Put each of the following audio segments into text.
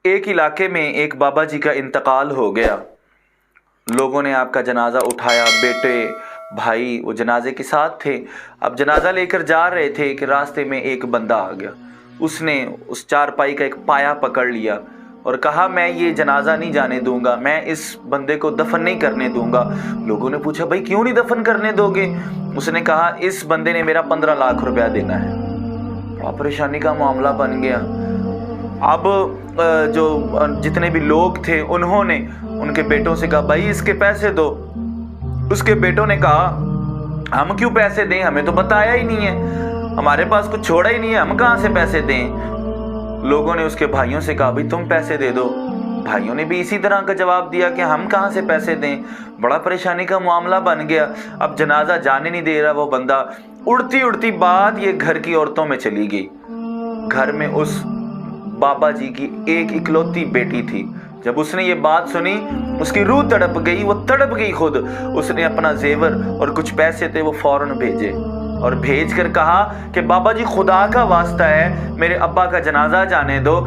ایک علاقے میں ایک بابا جی کا انتقال ہو گیا۔ لوگوں نے آپ کا جنازہ اٹھایا، بیٹے بھائی وہ جنازے کے ساتھ تھے۔ اب جنازہ لے کر جا رہے تھے کہ راستے میں ایک بندہ آ گیا۔ اس نے اس چارپائی کا ایک پایا پکڑ لیا اور کہا میں یہ جنازہ نہیں جانے دوں گا، میں اس بندے کو دفن نہیں کرنے دوں گا۔ لوگوں نے پوچھا بھائی کیوں نہیں دفن کرنے دو گے؟ اس نے کہا اس بندے نے میرا 15 لاکھ روپیہ دینا ہے۔ بڑا پریشانی کا معاملہ بن گیا۔ اب جو جتنے بھی لوگ تھے انہوں نے ان کے بیٹوں سے کہا بھائی اس کے پیسے دو۔ اس کے بیٹوں نے کہا ہم کیوں پیسے دیں، ہمیں تو بتایا ہی نہیں ہے، ہمارے پاس کچھ چھوڑا ہی نہیں ہے، ہم کہاں سے پیسے دیں؟ لوگوں نے اس کے بھائیوں سے کہا بھائی تم پیسے دے دو۔ بھائیوں نے بھی اسی طرح کا جواب دیا کہ ہم کہاں سے پیسے دیں۔ بڑا پریشانی کا معاملہ بن گیا۔ اب جنازہ جانے نہیں دے رہا وہ بندہ۔ اڑتی اڑتی بات یہ گھر کی عورتوں میں چلی گئی۔ گھر میں اس بابا جی کی ایک اکلوتی بیٹی تھی۔ جب اس نے یہ بات سنی اس کی روح تڑپ گئی، وہ تڑپ گئی خود۔ اس نے اپنا زیور اور کچھ پیسے تھے وہ فوراً بھیجے اور بھیج کر کہا کہ بابا جی خدا کا واسطہ ہے میرے ابا کا جنازہ جانے دو،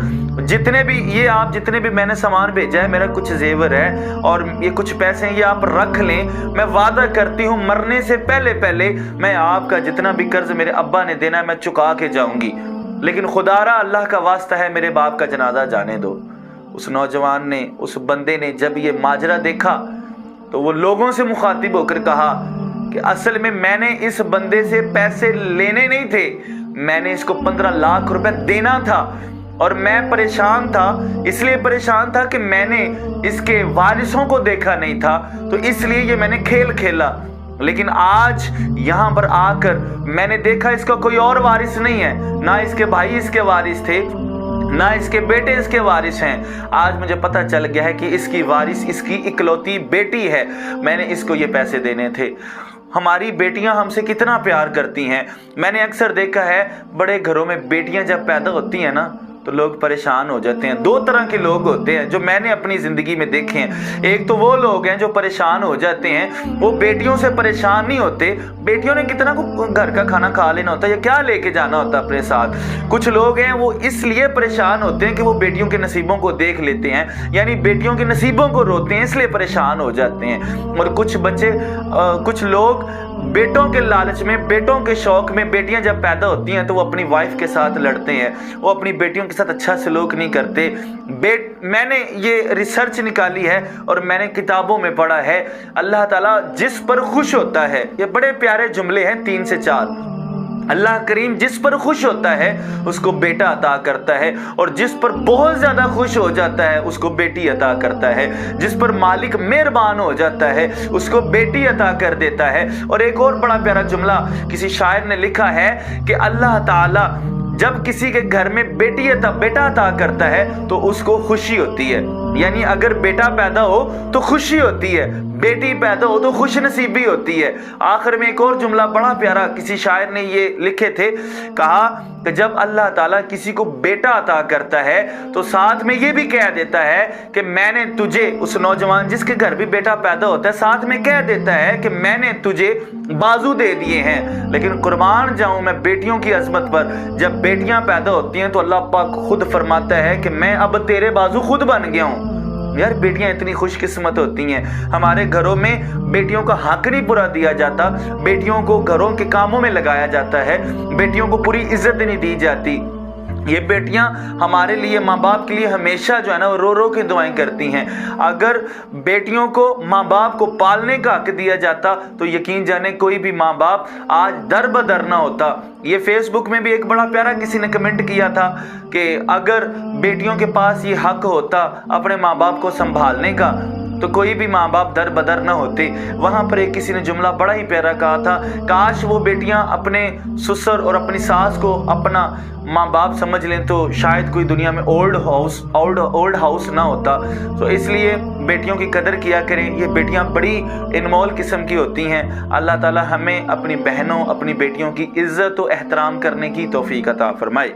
جتنے بھی میں نے سامان بھیجا ہے، میرا کچھ زیور ہے اور یہ کچھ پیسے ہیں، یہ آپ رکھ لیں، میں وعدہ کرتی ہوں مرنے سے پہلے میں آپ کا جتنا بھی قرض میرے ابا نے دینا ہے میں چکا کے جاؤں گی، لیکن خدا را اللہ کا واسطہ ہے میرے باپ کا جنازہ جانے دو۔ اس نوجوان نے، اس بندے نے جب یہ ماجرا دیکھا تو وہ لوگوں سے مخاطب ہو کر کہا کہ اصل میں نے اس بندے سے پیسے لینے نہیں تھے، میں نے اس کو 15 لاکھ روپے دینا تھا اور میں پریشان تھا، اس لیے پریشان تھا کہ میں نے اس کے وارثوں کو دیکھا نہیں تھا، تو اس لیے یہ میں نے کھیل کھیلا، لیکن آج یہاں پر آ کر میں نے دیکھا اس کا کوئی اور وارث نہیں ہے، نہ اس کے بھائی اس کے وارث تھے، نہ اس کے بیٹے اس کے وارث ہیں۔ آج مجھے پتہ چل گیا ہے کہ اس کی وارث اس کی اکلوتی بیٹی ہے، میں نے اس کو یہ پیسے دینے تھے۔ ہماری بیٹیاں ہم سے کتنا پیار کرتی ہیں۔ میں نے اکثر دیکھا ہے بڑے گھروں میں بیٹیاں جب پیدا ہوتی ہیں نا تو لوگ پریشان ہو جاتے ہیں۔ 2 طرح کے لوگ ہوتے ہیں جو میں نے اپنی زندگی میں دیکھے ہیں۔ ایک تو وہ لوگ ہیں جو پریشان ہو جاتے ہیں، وہ بیٹیوں سے پریشان نہیں ہوتے، بیٹیوں نے کتنا گھر کا کھانا کھا لینا ہوتا ہے یا کیا لے کے جانا ہوتا ہے اپنے ساتھ۔ کچھ لوگ ہیں وہ اس لیے پریشان ہوتے ہیں کہ وہ بیٹیوں کے نصیبوں کو دیکھ لیتے ہیں، یعنی بیٹیوں کے نصیبوں کو روتے ہیں، اس لیے پریشان ہو جاتے ہیں۔ اور کچھ لوگ بیٹوں کے لالچ میں، بیٹوں کے شوق میں بیٹیاں جب پیدا ہوتی ہیں تو وہ اپنی وائف کے ساتھ لڑتے ہیں، وہ اپنی بیٹیوں کے ساتھ اچھا سلوک نہیں کرتے۔ میں نے یہ ریسرچ نکالی ہے اور میں نے کتابوں میں پڑھا ہے، اللہ تعالیٰ جس پر خوش ہوتا ہے، یہ بڑے پیارے جملے ہیں 3 سے 4، اللہ کریم جس پر خوش ہوتا ہے اس کو بیٹا عطا کرتا ہے، اور جس پر بہت زیادہ خوش ہو جاتا ہے اس کو بیٹی عطا کرتا ہے، جس پر مالک مہربان ہو جاتا ہے اس کو بیٹی عطا کر دیتا ہے۔ اور ایک اور بڑا پیارا جملہ کسی شاعر نے لکھا ہے کہ اللہ تعالی جب کسی کے گھر میں بیٹا عطا کرتا ہے تو اس کو خوشی ہوتی ہے، یعنی اگر بیٹا پیدا ہو تو خوشی ہوتی ہے، بیٹی پیدا ہو تو خوش نصیبی ہوتی ہے۔ آخر میں ایک اور جملہ بڑا پیارا کسی شاعر نے یہ لکھے تھے، کہا کہ جب اللہ تعالیٰ کسی کو بیٹا عطا کرتا ہے تو ساتھ میں یہ بھی کہہ دیتا ہے کہ میں نے تجھے، اس نوجوان جس کے گھر بھی بیٹا پیدا ہوتا ہے ساتھ میں کہہ دیتا ہے کہ میں نے تجھے بازو دے دیے ہیں۔ لیکن قربان جاؤں میں بیٹیوں کی عظمت پر، جب بیٹیاں پیدا ہوتی ہیں تو اللہ پاک خود فرماتا ہے کہ میں اب تیرے بازو خود بن گیا ہوں۔ یار بیٹیاں اتنی خوش قسمت ہوتی ہیں، ہمارے گھروں میں بیٹیوں کا حق نہیں پورا دیا جاتا، بیٹیوں کو گھروں کے کاموں میں لگایا جاتا ہے، بیٹیوں کو پوری عزت نہیں دی جاتی۔ یہ بیٹیاں ہمارے لیے، ماں باپ کے لیے ہمیشہ جو ہے نا وہ رو رو کے دعائیں کرتی ہیں۔ اگر بیٹیوں کو ماں باپ کو پالنے کا حق دیا جاتا تو یقین جانے کوئی بھی ماں باپ آج در بدر نہ ہوتا۔ یہ فیس بک میں بھی ایک بڑا پیارا کسی نے کمنٹ کیا تھا کہ اگر بیٹیوں کے پاس یہ حق ہوتا اپنے ماں باپ کو سنبھالنے کا تو کوئی بھی ماں باپ در بدر نہ ہوتے۔ وہاں پر ایک کسی نے جملہ بڑا ہی پیارا کہا تھا، کاش وہ بیٹیاں اپنے سسر اور اپنی ساس کو اپنا ماں باپ سمجھ لیں تو شاید کوئی دنیا میں اولڈ ہاؤس نہ ہوتا۔ تو اس لیے بیٹیوں کی قدر کیا کریں، یہ بیٹیاں بڑی انمول قسم کی ہوتی ہیں۔ اللہ تعالی ہمیں اپنی بہنوں، اپنی بیٹیوں کی عزت و احترام کرنے کی توفیق عطا فرمائے۔